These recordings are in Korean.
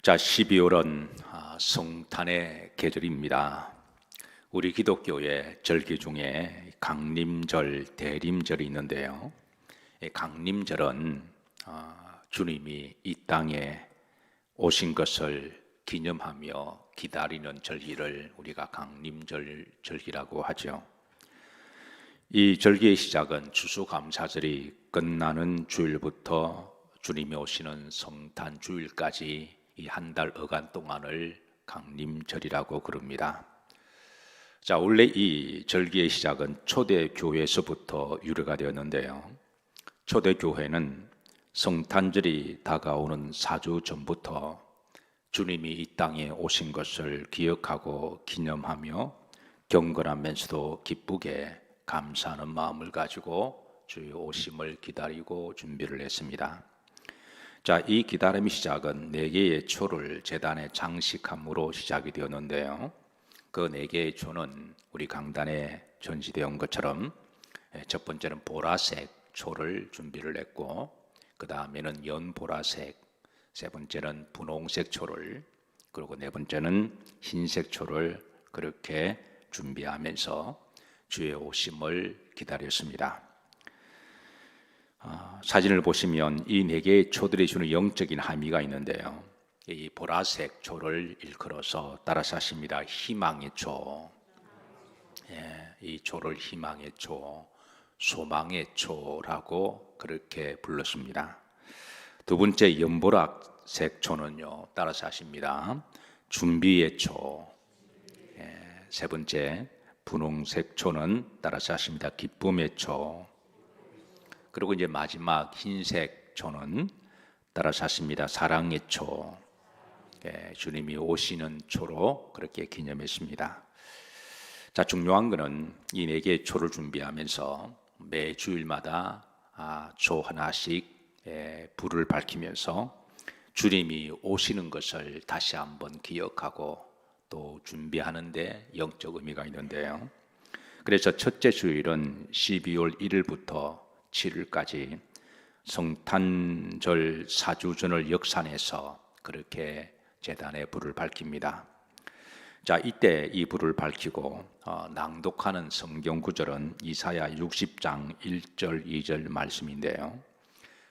자, 12월은 성탄의 계절입니다. 우리 기독교의 절기 중에 강림절, 대림절이 있는데요. 이 강림절은 주님이 이 땅에 오신 것을 기념하며 기다리는 절기를 우리가 강림절 절기라고 하죠. 이 절기의 시작은 추수감사절이 끝나는 주일부터 주님이 오시는 성탄 주일까지 이 한 달 어간 동안을 강림절이라고 부릅니다. 자, 원래 이 절기의 시작은 초대교회에서부터 유래가 되었는데요. 초대교회는 성탄절이 다가오는 4주 전부터 주님이 이 땅에 오신 것을 기억하고 기념하며 경건하면서도 기쁘게 감사하는 마음을 가지고 주의 오심을 기다리고 준비를 했습니다. 자, 이 기다림의 시작은 4개의 초를 제단에 장식함으로 시작이 되었는데요. 그 4개의 초는 우리 강단에 전시되어 온 것처럼 첫 번째는 보라색 초를 준비를 했고, 그 다음에는 연보라색, 세 번째는 분홍색 초를, 그리고 네 번째는 흰색 초를 그렇게 준비하면서 주의 오심을 기다렸습니다. 사진을 보시면 이 4개의 초들이 주는 영적인 함의가 있는데요. 이 보라색 초를 일컬어서 따라서 하십니다. 희망의 초. 이 초를 희망의 초, 소망의 초라고 그렇게 불렀습니다. 두 번째 연보라색 초는요, 따라서 하십니다. 준비의 초. 세 번째 분홍색 초는 따라서 하십니다. 기쁨의 초. 그리고 이제 마지막 흰색 초는 따라서 하십니다. 사랑의 초. 주님이 오시는 초로 그렇게 기념했습니다. 자, 중요한 것은 이 4개의 초를 준비하면서 매 주일마다 초 하나씩 불을 밝히면서 주님이 오시는 것을 다시 한번 기억하고 또 준비하는데 영적 의미가 있는데요. 그래서 첫째 주일은 12월 1일부터 7일까지 성탄절 4주전을 역산해서 그렇게 제단에 불을 밝힙니다. 자, 이때 이 불을 밝히고 낭독하는 성경 구절은 이사야 60장 1절 2절 말씀인데요.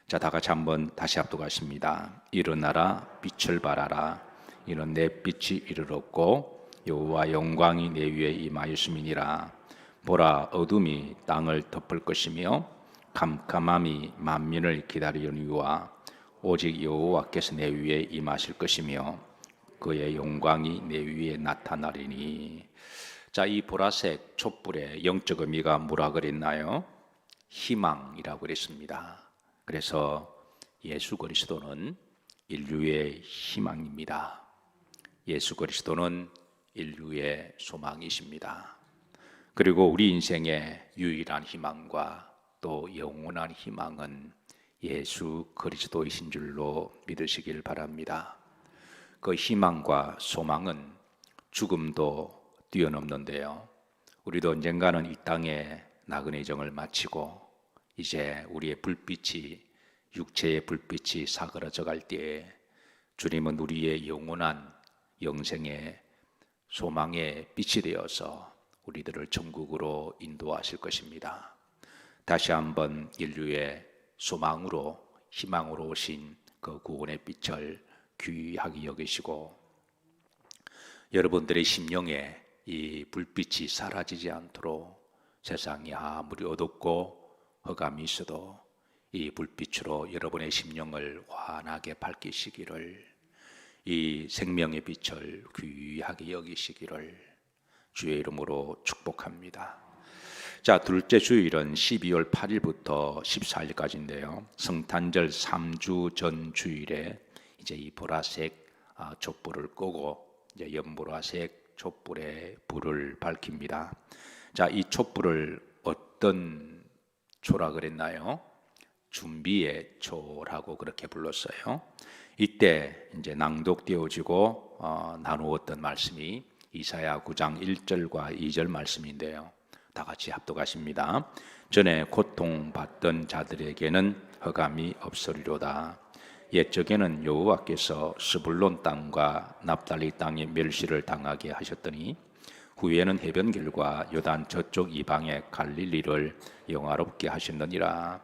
자, 다 같이 한번 다시 합독하십니다. 일어나라 빛을 발하라 이는 내 빛이 이르렀고 여호와 영광이 내 위에 임하였음이니라. 보라 어둠이 땅을 덮을 것이며 캄캄함이 만민을 기다리려니와 오직 여호와께서 내 위에 임하실 것이며 그의 영광이 내 위에 나타나리니. 자, 이 보라색 촛불의 영적 의미가 뭐라 그랬나요? 희망이라고 그랬습니다. 그래서 예수 그리스도는 인류의 희망입니다. 예수 그리스도는 인류의 소망이십니다. 그리고 우리 인생의 유일한 희망과 또 영원한 희망은 예수 그리스도이신 줄로 믿으시길 바랍니다. 그 희망과 소망은 죽음도 뛰어넘는데요. 우리도 언젠가는 이 땅에 나그네 정을 마치고 이제 우리의 불빛이, 육체의 불빛이 사그라져 갈 때에 주님은 우리의 영원한 영생의 소망의 빛이 되어서 우리들을 천국으로 인도하실 것입니다. 다시 한번 인류의 소망으로, 희망으로 오신 그 구원의 빛을 귀하게 여기시고 여러분들의 심령에 이 불빛이 사라지지 않도록 세상이 아무리 어둡고 흑암이 있어도 이 불빛으로 여러분의 심령을 환하게 밝히시기를, 이 생명의 빛을 귀하게 여기시기를 주의 이름으로 축복합니다. 자, 둘째 주일은 12월 8일부터 14일까지인데요. 성탄절 3주 전 주일에 이제 이 보라색 촛불을 끄고 이제 연보라색 촛불에 불을 밝힙니다. 자, 이 촛불을 어떤 초라 그랬나요? 준비의 초라고 그렇게 불렀어요. 이때 이제 낭독되어지고 나누었던 말씀이 이사야 9장 1절과 2절 말씀인데요. 다 같이 합독하십니다. 전에 고통받던 자들에게는 흑암이 없으리로다. 옛적에는 여호와께서 스불론 땅과 납달리 땅에 멸시를 당하게 하셨더니 후에는 해변길과 요단 저쪽 이방의 갈릴리를 영화롭게 하셨느니라.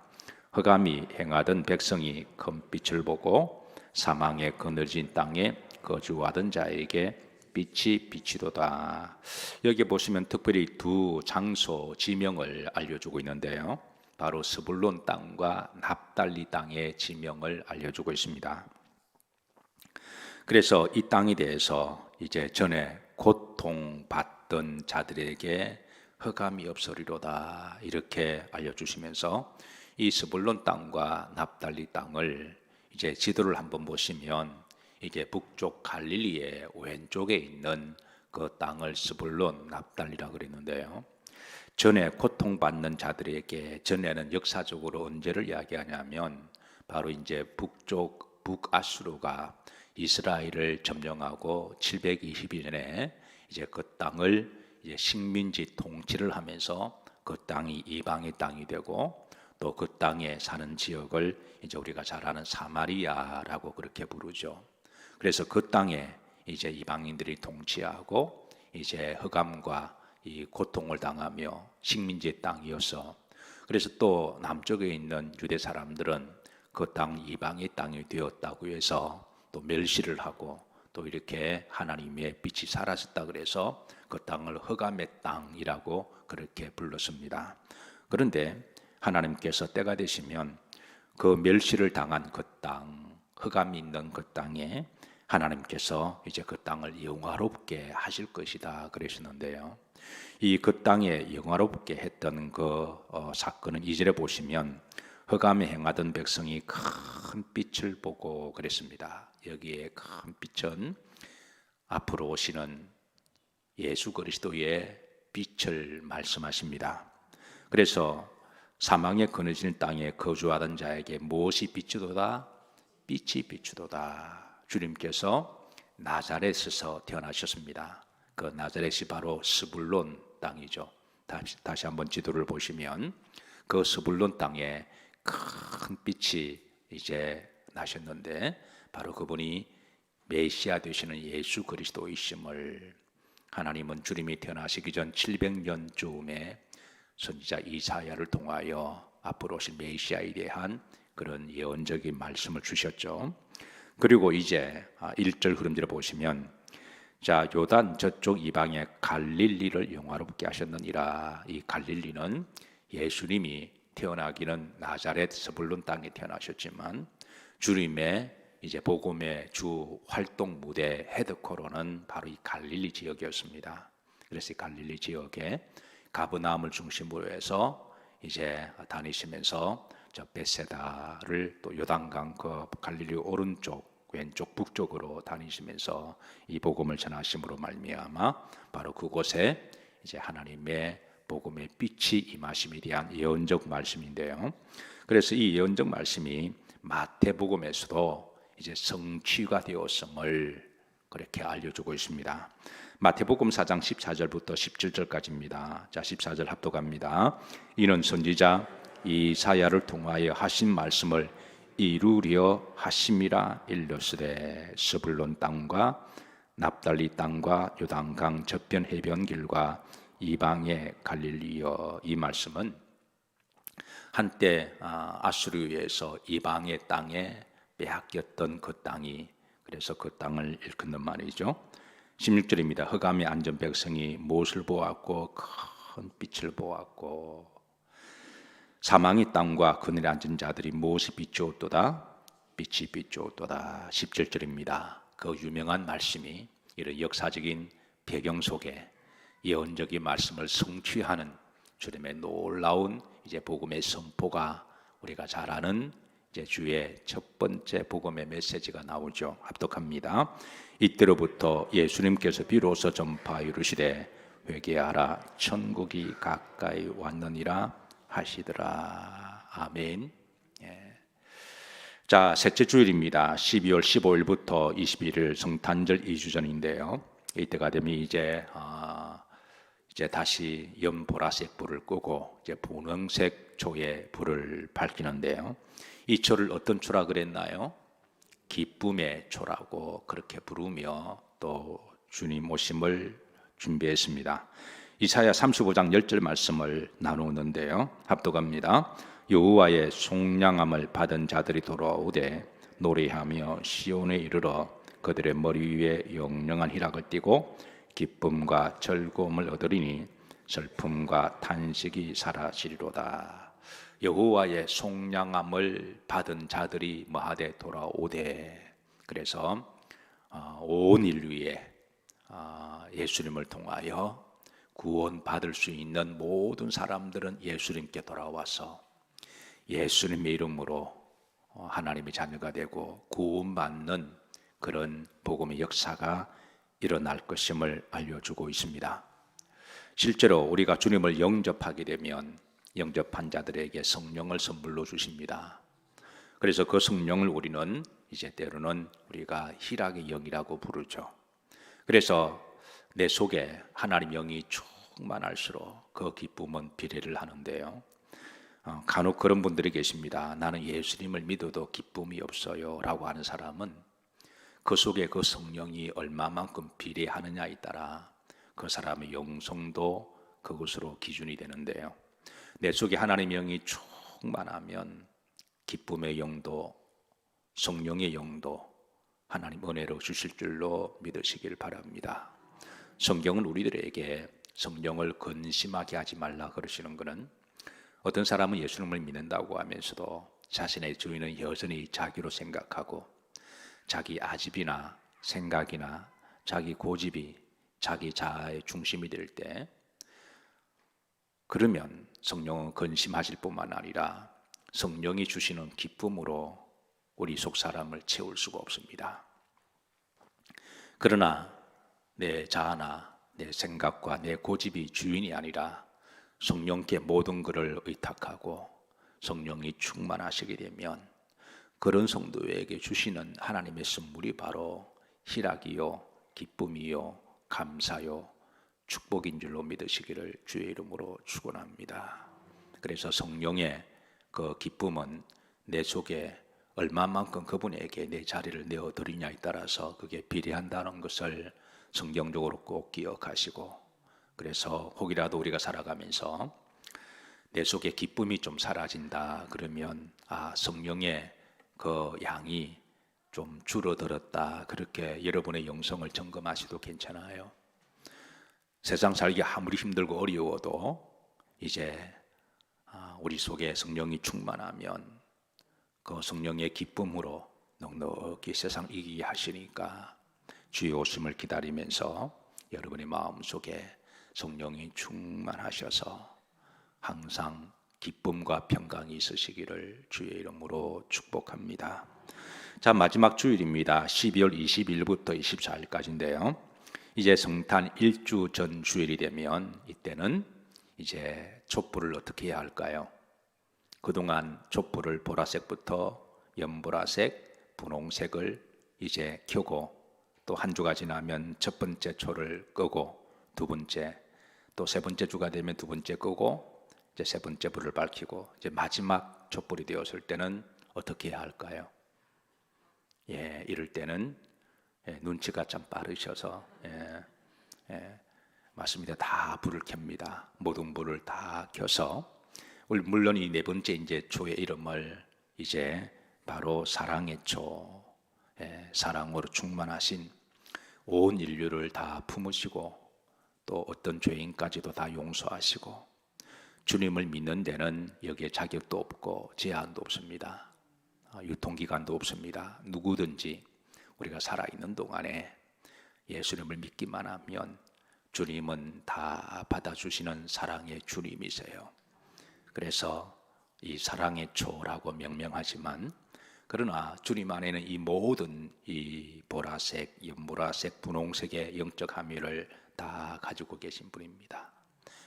흑암이 행하던 백성이 큰 빛을 보고 사망에 그늘진 땅에 거주하던 자에게 빛이 비치도다. 여기 보시면 특별히 두 장소 지명을 알려주고 있는데요. 바로 스불론 땅과 납달리 땅의 지명을 알려주고 있습니다. 그래서 이 땅에 대해서 이제 전에 고통받던 자들에게 흑암이 없으리로다 이렇게 알려주시면서 이 스불론 땅과 납달리 땅을 이제 지도를 한번 보시면 이게 북쪽 갈릴리의 왼쪽에 있는 그 땅을 스불론 납달리라 그랬는데요. 전에 고통받는 자들에게 전에는 역사적으로 언제를 이야기하냐면 바로 이제 북쪽 북아수르가 이스라엘을 점령하고 720년에 이제 그 땅을 이제 식민지 통치를 하면서 그 땅이 이방의 땅이 되고 또 그 땅에 사는 지역을 이제 우리가 잘 아는 사마리아라고 그렇게 부르죠. 그래서 그 땅에 이제 이방인들이 통치하고 이제 흑암과 이 고통을 당하며 식민지의 땅이어서 그래서 또 남쪽에 있는 유대 사람들은 그 땅 이방의 땅이 되었다고 해서 또 멸시를 하고 또 이렇게 하나님의 빛이 사라졌다 그래서 그 땅을 흑암의 땅이라고 그렇게 불렀습니다. 그런데 하나님께서 때가 되시면 그 멸시를 당한 그 땅, 흑암이 있는 그 땅에 하나님께서 이제 그 땅을 영화롭게 하실 것이다 그러시는데요. 이 그 땅에 영화롭게 했던 그 사건은 2절에 보시면 흑암에 행하던 백성이 큰 빛을 보고 그랬습니다. 여기에 큰 빛은 앞으로 오시는 예수 그리스도의 빛을 말씀하십니다. 그래서 사망에 그늘진 땅에 거주하던 자에게 무엇이 비추도다? 빛이 비추도다. 주님께서 나자렛에서 태어나셨습니다. 그 나자렛이 바로 스불론 땅이죠. 다시 한번 지도를 보시면 그 스불론 땅에 큰 빛이 이제 나셨는데 바로 그분이 메시아 되시는 예수 그리스도이심을 하나님은 주님이 태어나시기 전 700년쯤에 선지자 이사야를 통하여 앞으로 오실 메시아에 대한 그런 예언적인 말씀을 주셨죠. 그리고 이제 1절 흐름대로 보시면 자 요단 저쪽 이방의 갈릴리를 영화롭게 하셨느니라. 이 갈릴리는 예수님이 태어나기는 나자렛 스불론 땅에 태어나셨지만 주님의 이제 복음의 주 활동 무대 헤드코어는 바로 이 갈릴리 지역이었습니다. 그래서 이 갈릴리 지역에 가버나움을 중심으로 해서 이제 다니시면서 저 베세다를 또 요단강 그 갈릴리 오른쪽 왼쪽 북쪽으로 다니시면서 이 복음을 전하심으로 말미암아 바로 그곳에 이제 하나님의 복음의 빛이 임하심에 대한 예언적 말씀인데요. 그래서 이 예언적 말씀이 마태복음에서도 이제 성취가 되었음을 그렇게 알려주고 있습니다. 마태복음 4장 14절부터 17절까지입니다. 자, 14절 합독합니다. 이는 선지자 이사야를 통하여 하신 말씀을 이루려 하심이라 일렀으되 스불론 땅과 납달리 땅과 요단강 저편 해변길과 이방의 갈릴리여. 이 말씀은 한때 아수르에서 이방의 땅에 빼앗겼던 그 땅이 그래서 그 땅을 일컫는 말이죠. 16절입니다. 흑암에 앉은 백성이 무엇을 보았고 큰 빛을 보았고 사망의 땅과 그늘에 앉은 자들이 무엇이 비추었도다? 빛이 비추었도다. 17절입니다. 그 유명한 말씀이 이런 역사적인 배경 속에 예언적인 말씀을 성취하는 주님의 놀라운 이제 복음의 선포가 우리가 잘 아는 이제 주의 첫 번째 복음의 메시지가 나오죠. 합독합니다. 이때로부터 예수님께서 비로소 전파 이르시되 회개하라 천국이 가까이 왔느니라 하시더라. 아멘. 예. 자, 셋째 주일입니다. 12월 15일부터 21일 성탄절 2주 전인데요. 이때가 되면 이제 다시 연보라색 불을 끄고 이제 분홍색 초의 불을 밝히는데요. 이 초를 어떤 초라 그랬나요? 기쁨의 초라고 그렇게 부르며 또 주님 오심을 준비했습니다. 이사야 35장 10절 말씀을 나누는데요. 합독합니다. 여호와의 속량함을 받은 자들이 돌아오되 노래하며 시온에 이르러 그들의 머리 위에 영영한 희락을 띠고 기쁨과 즐거움을 얻으리니 슬픔과 탄식이 사라지리로다. 여호와의 속량함을 받은 자들이 뭐하되 돌아오되. 그래서 온 인류에 예수님을 통하여 구원받을 수 있는 모든 사람들은 예수님께 돌아와서 예수님의 이름으로 하나님의 자녀가 되고 구원받는 그런 복음의 역사가 일어날 것임을 알려주고 있습니다. 실제로 우리가 주님을 영접하게 되면 영접한 자들에게 성령을 선물로 주십니다. 그래서 그 성령을 우리는 이제 때로는 우리가 희락의 영이라고 부르죠. 그래서 내 속에 하나님 영이 충만할수록 그 기쁨은 비례를 하는데요. 간혹 그런 분들이 계십니다. 나는 예수님을 믿어도 기쁨이 없어요 라고 하는 사람은 그 속에 그 성령이 얼마만큼 비례하느냐에 따라 그 사람의 영성도 그것으로 기준이 되는데요. 내 속에 하나님의 영이 충만하면 기쁨의 영도 성령의 영도 하나님 은혜로 주실 줄로 믿으시길 바랍니다. 성경은 우리들에게 성령을 근심하게 하지 말라 그러시는 것은 어떤 사람은 예수님을 믿는다고 하면서도 자신의 주인은 여전히 자기로 생각하고 자기 아집이나 생각이나 자기 고집이 자기 자아의 중심이 될 때, 그러면 성령은 근심하실 뿐만 아니라 성령이 주시는 기쁨으로 우리 속 사람을 채울 수가 없습니다. 그러나 내 자아나 내 생각과 내 고집이 주인이 아니라 성령께 모든 것을 의탁하고 성령이 충만하시게 되면 그런 성도에게 주시는 하나님의 선물이 바로 희락이요, 기쁨이요, 감사요, 축복인 줄로 믿으시기를 주의 이름으로 축원합니다. 그래서 성령의 그 기쁨은 내 속에 얼마만큼 그분에게 내 자리를 내어드리냐에 따라서 그게 비례한다는 것을 성경적으로 꼭 기억하시고, 그래서 혹이라도 우리가 살아가면서 내 속에 기쁨이 좀 사라진다 그러면 성령의 그 양이 좀 줄어들었다, 그렇게 여러분의 영성을 점검하셔도 괜찮아요. 세상 살기 아무리 힘들고 어려워도 이제 우리 속에 성령이 충만하면 그 성령의 기쁨으로 넉넉히 세상 이기게 하시니까 주의 오심을 기다리면서 여러분의 마음속에 성령이 충만하셔서 항상 기쁨과 평강이 있으시기를 주의 이름으로 축복합니다. 자, 마지막 주일입니다. 12월 20일부터 24일까지인데요. 이제 성탄 1주 전 주일이 되면 이때는 이제 촛불을 어떻게 해야 할까요? 그동안 촛불을 보라색부터 연보라색, 분홍색을 이제 켜고 또 한 주가 지나면 첫 번째 초를 끄고 두 번째, 또 세 번째 주가 되면 두 번째 끄고 이제 세 번째 불을 밝히고 이제 마지막 촛불이 되었을 때는 어떻게 해야 할까요? 이럴 때는 눈치가 참 빠르셔서 맞습니다. 다 불을 켭니다. 모든 불을 다 켜서, 물론 이 네 번째 이제 초의 이름을 이제 바로 사랑의 초, 사랑으로 충만하신 온 인류를 다 품으시고 또 어떤 죄인까지도 다 용서하시고 주님을 믿는 데는 여기에 자격도 없고 제한도 없습니다. 유통기간도 없습니다. 누구든지 우리가 살아있는 동안에 예수님을 믿기만 하면 주님은 다 받아주시는 사랑의 주님이세요. 그래서 이 사랑의 초라고 명명하지만, 그러나 주님 안에는 이 모든 이 보라색, 연보라색, 분홍색의 영적 함유를 다 가지고 계신 분입니다.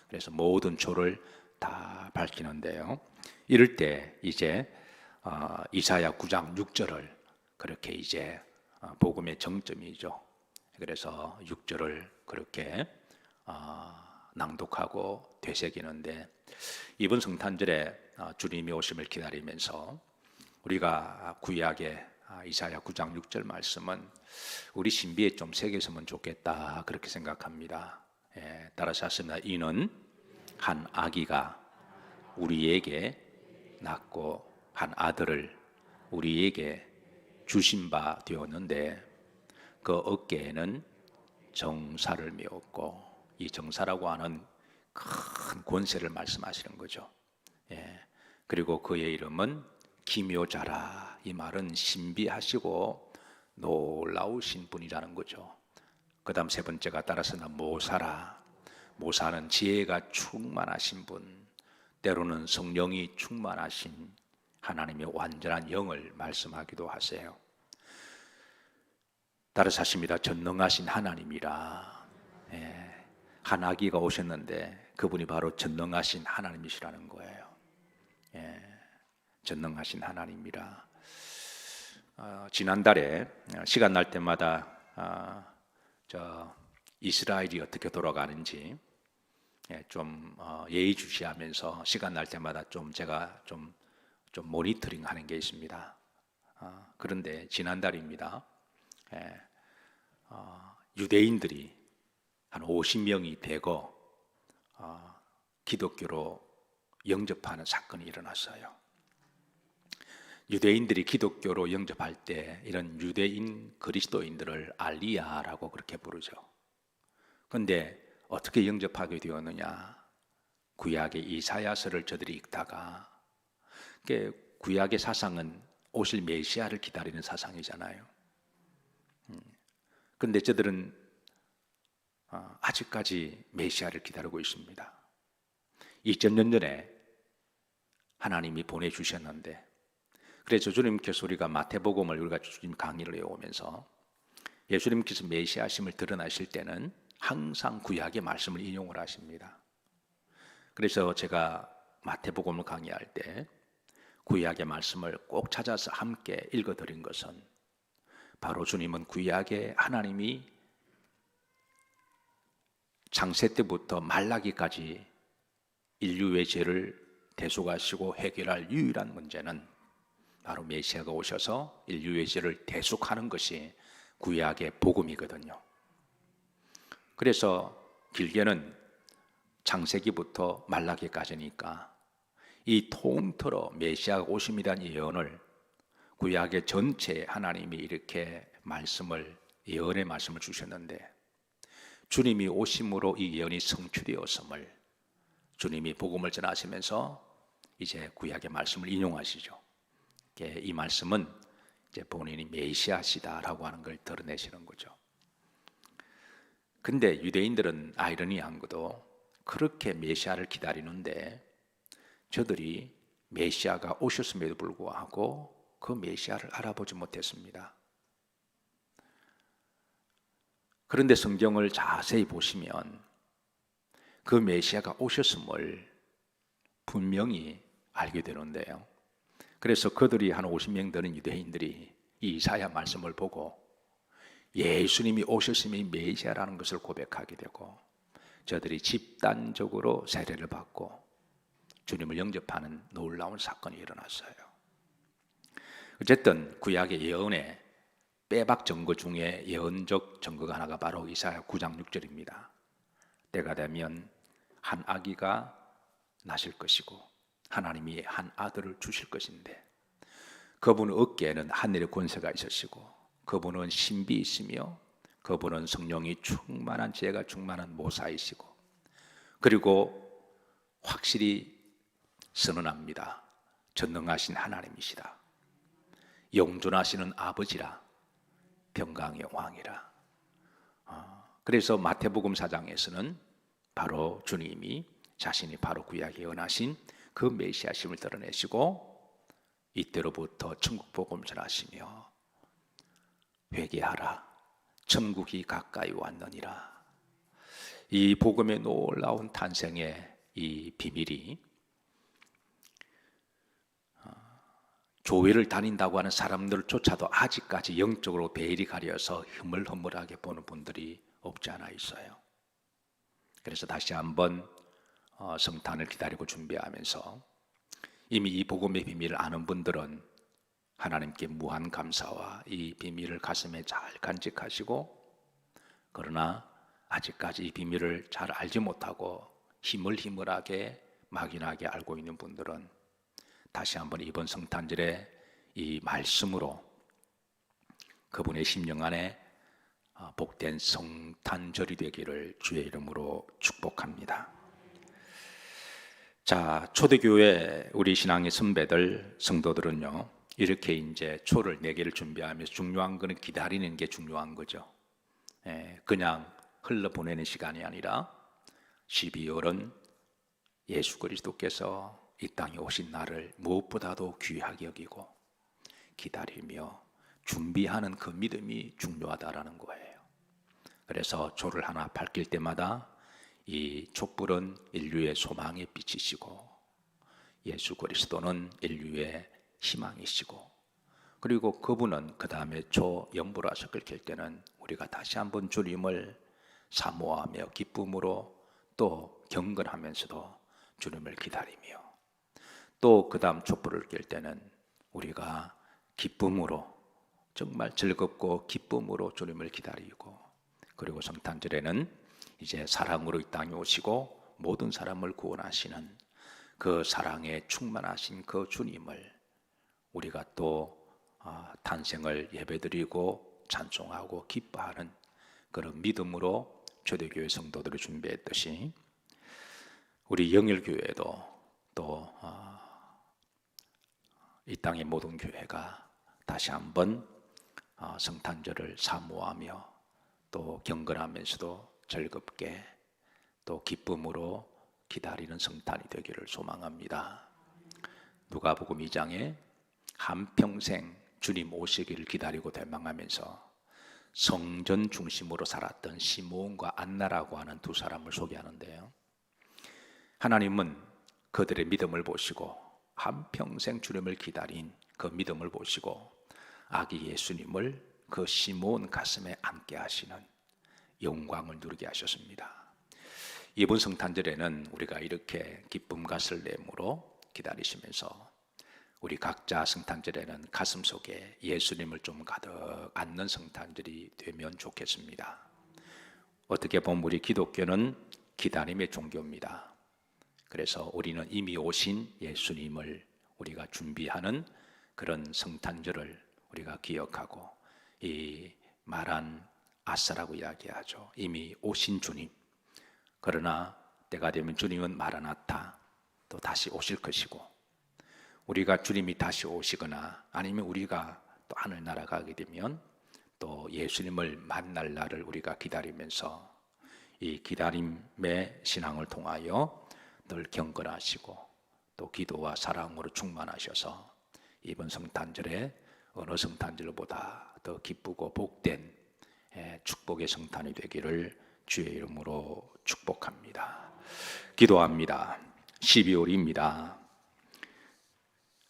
그래서 모든 초를 다 밝히는데요. 이럴 때 이제 이사야 9장 6절을 그렇게 이제 복음의 정점이죠. 그래서 6절을 그렇게 낭독하고 되새기는데, 이번 성탄절에 주님이 오심을 기다리면서 우리가 구약의 이사야 9장 6절 말씀은 우리 신비에 좀 새겼으면 좋겠다 그렇게 생각합니다. 따라서 하십니다. 이는 한 아기가 우리에게 낳고 한 아들을 우리에게 주신 바 되었는데 그 어깨에는 정사를 메었고, 이 정사라고 하는 큰 권세를 말씀하시는 거죠. 그리고 그의 이름은 기묘자라. 이 말은 신비하시고 놀라우신 분이라는 거죠. 그 다음 세 번째가 따라서는 모사라. 모사는 지혜가 충만하신 분, 때로는 성령이 충만하신 하나님의 완전한 영을 말씀하기도 하세요. 따라서 하십니다. 전능하신 하나님이라. 한 아기가 오셨는데 그분이 바로 전능하신 하나님이시라는 거예요. 전능하신 하나님이라. 지난달에 시간 날 때마다 이스라엘이 어떻게 돌아가는지 좀 예의주시하면서 시간 날 때마다 좀 제가 좀 모니터링하는 게 있습니다. 그런데 지난달입니다. 유대인들이 한 50명이 되고 기독교로 영접하는 사건이 일어났어요. 유대인들이 기독교로 영접할 때 이런 유대인 그리스도인들을 알리야라고 그렇게 부르죠. 그런데 어떻게 영접하게 되었느냐? 구약의 이사야서를 저들이 읽다가, 구약의 사상은 오실 메시아를 기다리는 사상이잖아요. 그런데 저들은 아직까지 메시아를 기다리고 있습니다. 2000년 전에 하나님이 보내주셨는데, 그래서 주님께서 우리가 마태복음을 우리가 주님 강의를 해오면서 예수님께서 메시아심을 드러나실 때는 항상 구약의 말씀을 인용을 하십니다. 그래서 제가 마태복음을 강의할 때 구약의 말씀을 꼭 찾아서 함께 읽어드린 것은, 바로 주님은 구약의 하나님이 창세 때부터 말라기까지 인류의 죄를 대속하시고 해결할 유일한 문제는 바로 메시아가 오셔서 인류의 죄를 대속하는 것이 구약의 복음이거든요. 그래서 길게는 창세기부터 말라기까지니까 이 통틀어 메시아가 오심이라는 예언을 구약의 전체에 하나님이 이렇게 예언의 말씀을 주셨는데, 주님이 오심으로 이 예언이 성취되었음을 주님이 복음을 전하시면서 이제 구약의 말씀을 인용하시죠. 이 말씀은 이제 본인이 메시아시다라고 하는 걸 드러내시는 거죠. 근데 유대인들은 아이러니한 것도, 그렇게 메시아를 기다리는데 저들이 메시아가 오셨음에도 불구하고 그 메시아를 알아보지 못했습니다. 그런데 성경을 자세히 보시면 그 메시아가 오셨음을 분명히 알게 되는데요. 그래서 그들이 한 50명 되는 유대인들이 이 이사야 말씀을 보고 예수님이 오셨음이 메시아라는 것을 고백하게 되고, 저들이 집단적으로 세례를 받고 주님을 영접하는 놀라운 사건이 일어났어요. 어쨌든 구약의 예언에 빼박 증거 중에 예언적 증거가 하나가 바로 이사야 9장 6절입니다. 때가 되면 한 아기가 나실 것이고 하나님이 한 아들을 주실 것인데, 그분의 어깨에는 하늘의 권세가 있으시고 그분은 신비이시며 그분은 성령이 충만한 지혜가 충만한 모사이시고, 그리고 확실히 선언합니다. 전능하신 하나님이시다. 영존하시는 아버지라. 평강의 왕이라. 그래서 마태복음 4장에서는 바로 주님이 자신이 바로 구약에 예언하신 그 메시아심을 드러내시고 이때로부터 천국 복음을 전하시며 회개하라. 천국이 가까이 왔느니라. 이 복음의 놀라운 탄생의 이 비밀이 교회를 다닌다고 하는 사람들조차도 아직까지 영적으로 베일이 가려서 흐물흐물하게 보는 분들이 없지 않아 있어요. 그래서 다시 한번 성탄을 기다리고 준비하면서 이미 이 복음의 비밀을 아는 분들은 하나님께 무한 감사와 이 비밀을 가슴에 잘 간직하시고, 그러나 아직까지 이 비밀을 잘 알지 못하고 희물희물하게 막연하게 알고 있는 분들은 다시 한번 이번 성탄절에 이 말씀으로 그분의 심령 안에 복된 성탄절이 되기를 주의 이름으로 축복합니다. 자, 초대교회 우리 신앙의 선배들, 성도들은요, 이렇게 이제 초를 4개를 준비하면서 중요한 거는 기다리는 게 중요한 거죠. 그냥 흘러보내는 시간이 아니라 12월은 예수 그리스도께서 이 땅에 오신 날을 무엇보다도 귀하게 여기고 기다리며 준비하는 그 믿음이 중요하다라는 거예요. 그래서 초를 하나 밝힐 때마다 이 촛불은 인류의 소망의 빛이시고 예수 그리스도는 인류의 희망이시고, 그리고 그분은 그 다음에 초 연불화석을 끌 때는 우리가 다시 한번 주님을 사모하며 기쁨으로 또 경건하면서도 주님을 기다리며, 또 그 다음 촛불을 끌 때는 우리가 기쁨으로 정말 즐겁고 기쁨으로 주님을 기다리고, 그리고 성탄절에는 이제 사랑으로 이 땅에 오시고 모든 사람을 구원하시는 그 사랑에 충만하신 그 주님을 우리가 또 탄생을 예배드리고 찬송하고 기뻐하는 그런 믿음으로 초대교회 성도들을 준비했듯이 우리 영일교회도 또 이 땅의 모든 교회가 다시 한번 성탄절을 사모하며 또 경건하면서도 즐겁게 또 기쁨으로 기다리는 성탄이 되기를 소망합니다. 누가복음 2장에 한평생 주님 오시기를 기다리고 대망하면서 성전 중심으로 살았던 시므온과 안나라고 하는 두 사람을 소개하는데요, 하나님은 그들의 믿음을 보시고 한평생 주님을 기다린 그 믿음을 보시고 아기 예수님을 그 시므온 가슴에 안게 하시는 영광을 누리게 하셨습니다. 이번 성탄절에는 우리가 이렇게 기쁨과 설렘으로 기다리시면서 우리 각자 성탄절에는 가슴속에 예수님을 좀 가득 안는 성탄절이 되면 좋겠습니다. 어떻게 보면 우리 기독교는 기다림의 종교입니다. 그래서 우리는 이미 오신 예수님을 우리가 준비하는 그런 성탄절을 우리가 기억하고, 이 말한 아싸라고 이야기하죠. 이미 오신 주님. 그러나 때가 되면 주님은 마라나타, 또 다시 오실 것이고, 우리가 주님이 다시 오시거나 아니면 우리가 또 하늘 날아가게 되면 또 예수님을 만날 날을 우리가 기다리면서 이 기다림의 신앙을 통하여 늘 경건하시고 또 기도와 사랑으로 충만하셔서 이번 성탄절에 어느 성탄절보다 더 기쁘고 복된 축복의 성탄이 되기를 주의 이름으로 축복합니다. 기도합니다. 12월입니다.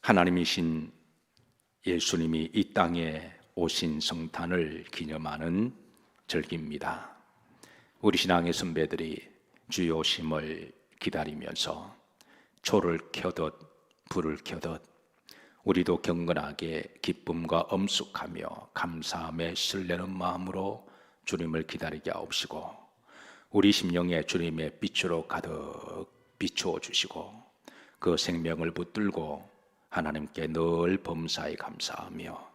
하나님이신 예수님이 이 땅에 오신 성탄을 기념하는 절기입니다. 우리 신앙의 선배들이 주의 오심을 기다리면서 초를 켜듯 불을 켜듯 우리도 경건하게 기쁨과 엄숙하며 감사함에 설레는 마음으로 주님을 기다리게 하옵시고, 우리 심령에 주님의 빛으로 가득 비추어 주시고 그 생명을 붙들고 하나님께 늘 범사에 감사하며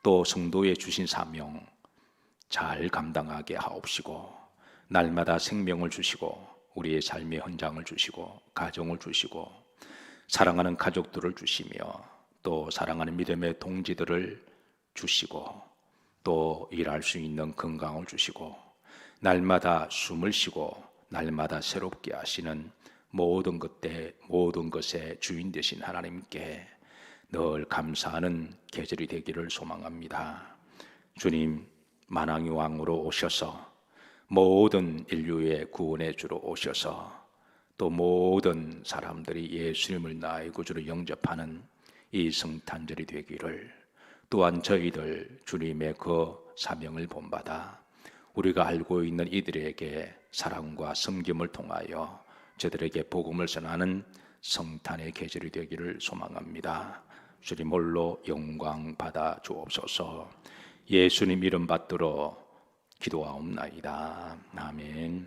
또 성도에 주신 사명 잘 감당하게 하옵시고, 날마다 생명을 주시고 우리의 삶의 헌장을 주시고 가정을 주시고 사랑하는 가족들을 주시며 또 사랑하는 믿음의 동지들을 주시고 또 일할 수 있는 건강을 주시고 날마다 숨을 쉬고 날마다 새롭게 하시는 모든 것의 주인 되신 하나님께 늘 감사하는 계절이 되기를 소망합니다. 주님, 만왕의 왕으로 오셔서 모든 인류의 구원의 주로 오셔서 또 모든 사람들이 예수님을 나의 구주로 영접하는 이 성탄절이 되기를, 또한 저희들 주님의 그 사명을 본받아 우리가 알고 있는 이들에게 사랑과 섬김을 통하여 저들에게 복음을 전하는 성탄의 계절이 되기를 소망합니다. 주님 홀로 영광 받아 주옵소서. 예수님 이름 받들어 기도하옵나이다. 아멘.